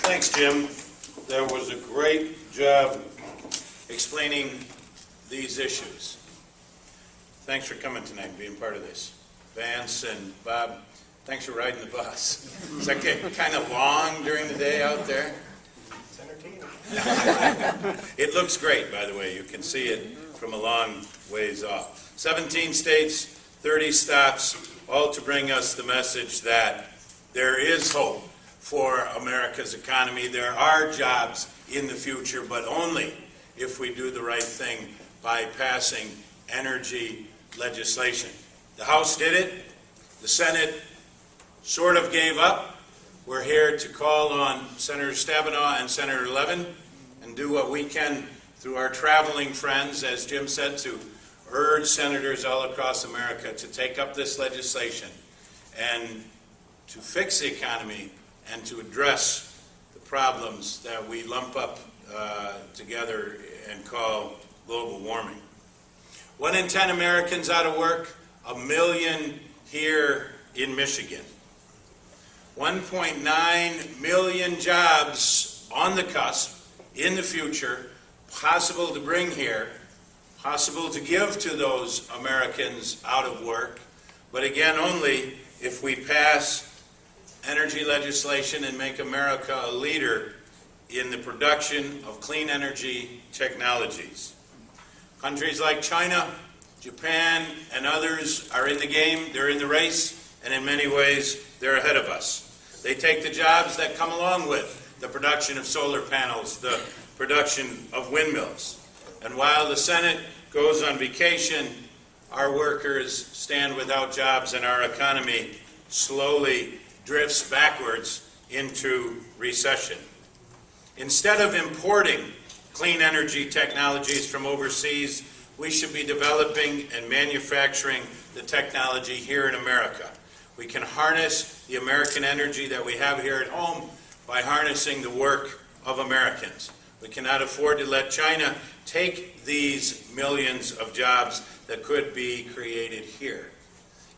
Thanks, Jim. That was a great job explaining these issues. Thanks for coming tonight and being part of this. Vance and Bob, thanks for riding the bus. Does that get kind of long during the day out there? It's entertaining. It looks great, by the way. You can see it from a long ways off. 17 states, 30 stops, all to bring us the message that there is hope for America's economy. There are jobs in the future, but only if we do the right thing by passing energy legislation. The House did it. The Senate sort of gave up. We're here to call on Senator Stabenow and Senator Levin and do what we can through our traveling friends, as Jim said, to urge senators all across America to take up this legislation and to fix the economy and to address the problems that we lump up together and call global warming. 1 in 10 Americans out of work, 1 million here in Michigan. 1.9 million jobs on the cusp, in the future, possible to bring here, possible to give to those Americans out of work, but again, only if we pass energy legislation and make America a leader in the production of clean energy technologies. Countries like China, Japan, and others are in the game, they're in the race, and in many ways, they're ahead of us. They take the jobs that come along with the production of solar panels, the production of windmills. And while the Senate goes on vacation, our workers stand without jobs and our economy slowly drifts backwards into recession. Instead of importing clean energy technologies from overseas, we should be developing and manufacturing the technology here in America. We can harness the American energy that we have here at home by harnessing the work of Americans. We cannot afford to let China take these millions of jobs that could be created here.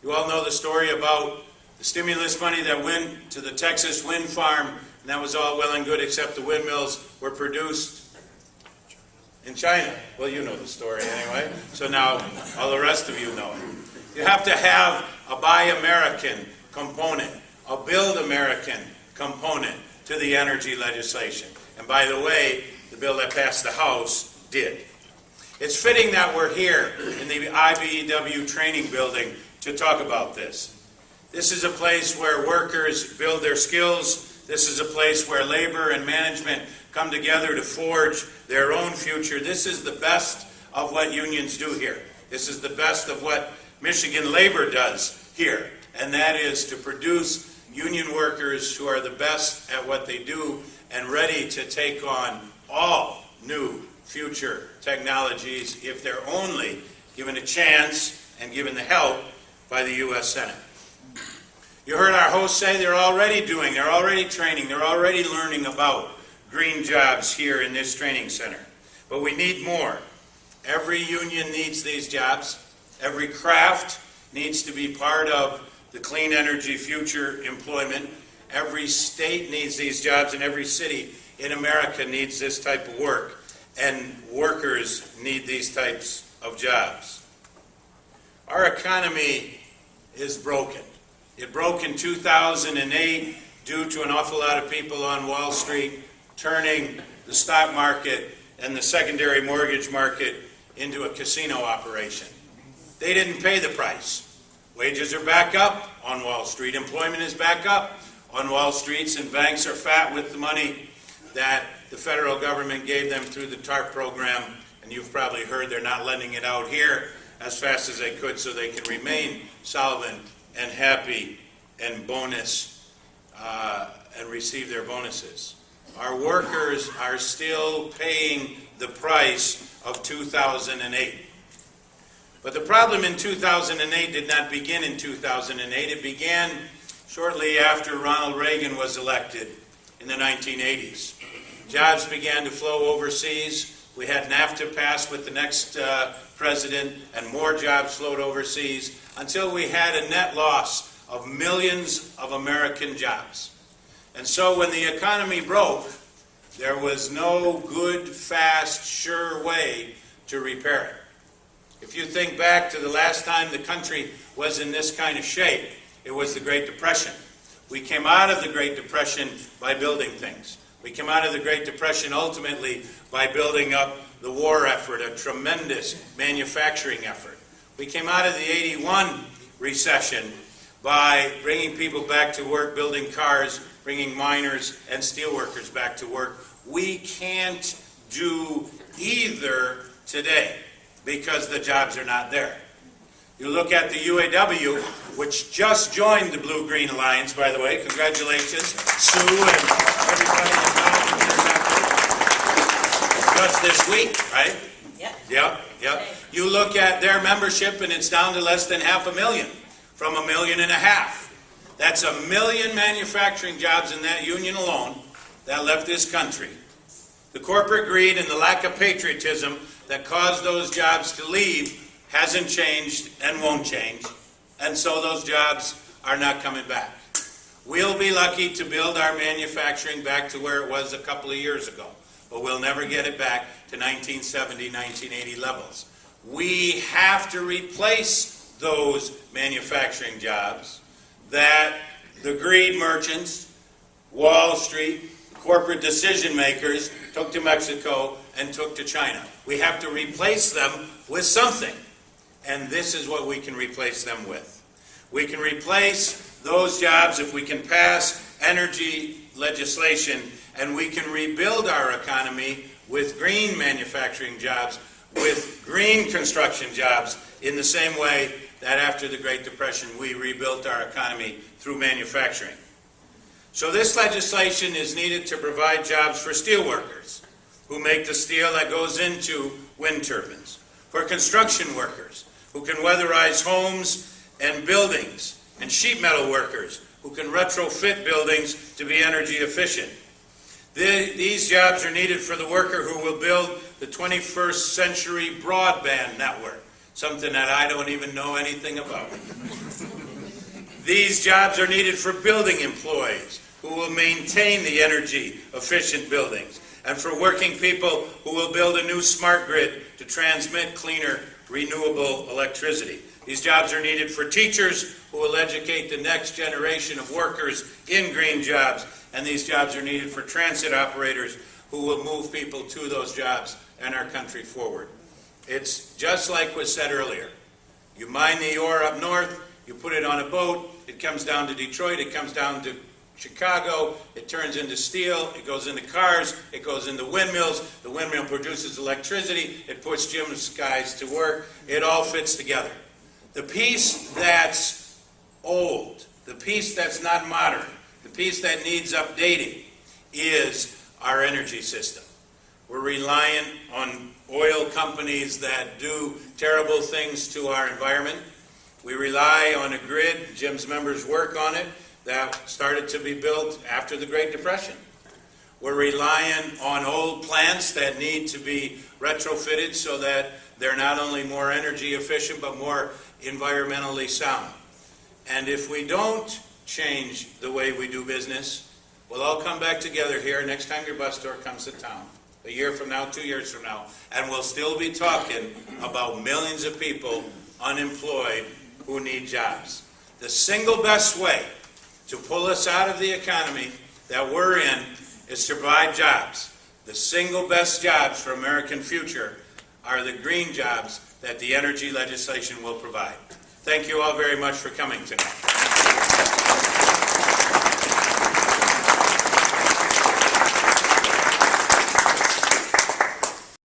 You all know the story about the stimulus money that went to the Texas wind farm, and that was all well and good except the windmills were produced in China. Well, you know the story anyway, so now all the rest of you know it. You have to have a Buy American component, a Build American component to the energy legislation. And by the way, the bill that passed the House did. It's fitting that we're here in the IBEW training building to talk about this. This is a place where workers build their skills. This is a place where labor and management come together to forge their own future. This is the best of what unions do here. This is the best of what Michigan labor does here, and that is to produce union workers who are the best at what they do and ready to take on all new future technologies if they're only given a chance and given the help by the U.S. Senate. You heard our host say they're already training, they're already learning about green jobs here in this training center. But we need more. Every union needs these jobs. Every craft needs to be part of the clean energy future employment. Every state needs these jobs, and every city in America needs this type of work. And workers need these types of jobs. Our economy is broken. It broke in 2008 due to an awful lot of people on Wall Street turning the stock market and the secondary mortgage market into a casino operation. They didn't pay the price. Wages are back up on Wall Street. Employment is back up on Wall Street, and banks are fat with the money that the federal government gave them through the TARP program. And you've probably heard they're not lending it out here as fast as they could so they can remain solvent and happy and bonus and receive their bonuses. Our workers are still paying the price of 2008. But the problem in 2008 did not begin in 2008. It began shortly after Ronald Reagan was elected in the 1980s. Jobs began to flow overseas. We had NAFTA passed with the next president, and more jobs flowed overseas until we had a net loss of millions of American jobs. And so when the economy broke, there was no good, fast, sure way to repair it. If you think back to the last time the country was in this kind of shape, it was the Great Depression. We came out of the Great Depression by building things. We came out of the Great Depression ultimately by building up the war effort, a tremendous manufacturing effort. We came out of the '81 recession by bringing people back to work, building cars, bringing miners and steelworkers back to work. We can't do either today because the jobs are not there. You look at the UAW, which just joined the Blue-Green Alliance, by the way. Congratulations, Sue and everybody involved in this effort. Just this week, right? Yep. You look at their membership, and it's down to less than 500,000 from 1.5 million. That's 1 million manufacturing jobs in that union alone that left this country. The corporate greed and the lack of patriotism that caused those jobs to leave hasn't changed and won't change, and so those jobs are not coming back. We'll be lucky to build our manufacturing back to where it was a couple of years ago, but we'll never get it back to 1970, 1980 levels. We have to replace those manufacturing jobs that the greed merchants, Wall Street, corporate decision makers took to Mexico and took to China. We have to replace them with something. And this is what we can replace them with. We can replace those jobs if we can pass energy legislation, and we can rebuild our economy with green manufacturing jobs, with green construction jobs, in the same way that after the Great Depression we rebuilt our economy through manufacturing. So this legislation is needed to provide jobs for steel workers who make the steel that goes into wind turbines, for construction workers who can weatherize homes and buildings, and sheet metal workers who can retrofit buildings to be energy efficient. These jobs are needed for the worker who will build the 21st century broadband network, something that I don't even know anything about. These jobs are needed for building employees who will maintain the energy efficient buildings, and for working people who will build a new smart grid to transmit cleaner, renewable electricity. These jobs are needed for teachers who will educate the next generation of workers in green jobs, and these jobs are needed for transit operators who will move people to those jobs and our country forward. It's just like was said earlier. You mine the ore up north, you put it on a boat, it comes down to Detroit, it comes down to Chicago, it turns into steel, it goes into cars, it goes into windmills, the windmill produces electricity, it puts Jim's guys to work, it all fits together. The piece that's old, the piece that's not modern, the piece that needs updating is our energy system. We're reliant on oil companies that do terrible things to our environment. We rely on a grid, Jim's members work on it, that started to be built after the Great Depression. We're relying on old plants that need to be retrofitted so that they're not only more energy efficient but more environmentally sound. And if we don't change the way we do business, we'll all come back together here next time your bus tour comes to town, a year from now, 2 years from now, and we'll still be talking about millions of people unemployed who need jobs. The single best way to pull us out of the economy that we're in is to provide jobs. The single best jobs for American future are the green jobs that the energy legislation will provide. Thank you all very much for coming tonight.